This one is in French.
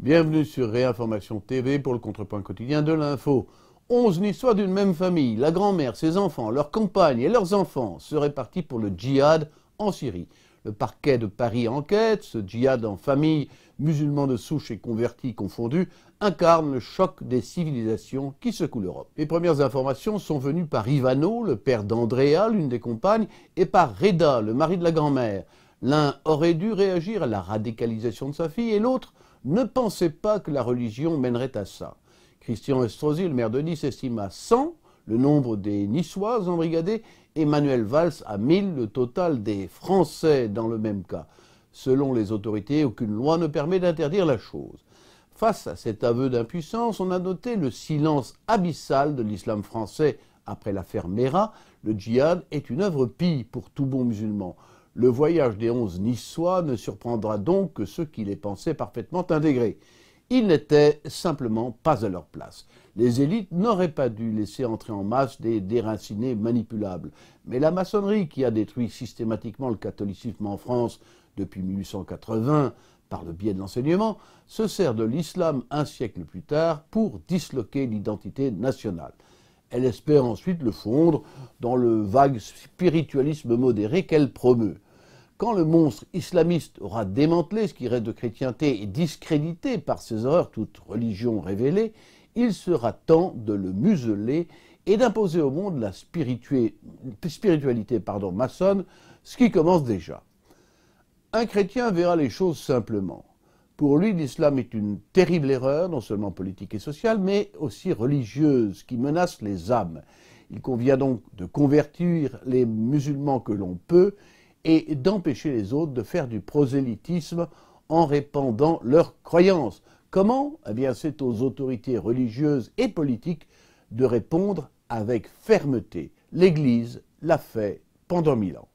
Bienvenue sur Réinformation TV pour le contrepoint quotidien de l'info. 11 Niçois d'une même famille, la grand-mère, ses enfants, leurs compagnes et leurs enfants seraient partis pour le djihad en Syrie. Le parquet de Paris enquête, ce djihad en famille, musulmans de souche et convertis confondus, incarne le choc des civilisations qui secouent l'Europe. Les premières informations sont venues par Ivano, le père d'Andrea, l'une des compagnes, et par Reda, le mari de la grand-mère. L'un aurait dû réagir à la radicalisation de sa fille et l'autre ne pensait pas que la religion mènerait à ça. Christian Estrosi, le maire de Nice, estime à 100 le nombre des Niçois embrigadés et Manuel Valls à 1000 le total des Français dans le même cas. Selon les autorités, aucune loi ne permet d'interdire la chose. Face à cet aveu d'impuissance, on a noté le silence abyssal de l'islam français après l'affaire Mera. Le djihad est une œuvre pie pour tout bon musulman. Le voyage des 11 Niçois ne surprendra donc que ceux qui les pensaient parfaitement intégrés. Ils n'étaient simplement pas à leur place. Les élites n'auraient pas dû laisser entrer en masse des déracinés manipulables. Mais la maçonnerie, qui a détruit systématiquement le catholicisme en France depuis 1880 par le biais de l'enseignement, se sert de l'islam un siècle plus tard pour disloquer l'identité nationale. Elle espère ensuite le fondre dans le vague spiritualisme modéré qu'elle promeut. Quand le monstre islamiste aura démantelé ce qui reste de chrétienté et discrédité par ses horreurs toute religion révélée, il sera temps de le museler et d'imposer au monde la spiritualité maçonne, ce qui commence déjà. Un chrétien verra les choses simplement. Pour lui, l'islam est une terrible erreur, non seulement politique et sociale, mais aussi religieuse, qui menace les âmes. Il convient donc de convertir les musulmans que l'on peut et d'empêcher les autres de faire du prosélytisme en répandant leurs croyances. Comment ? Eh bien, c'est aux autorités religieuses et politiques de répondre avec fermeté. L'Église l'a fait pendant 1000 ans.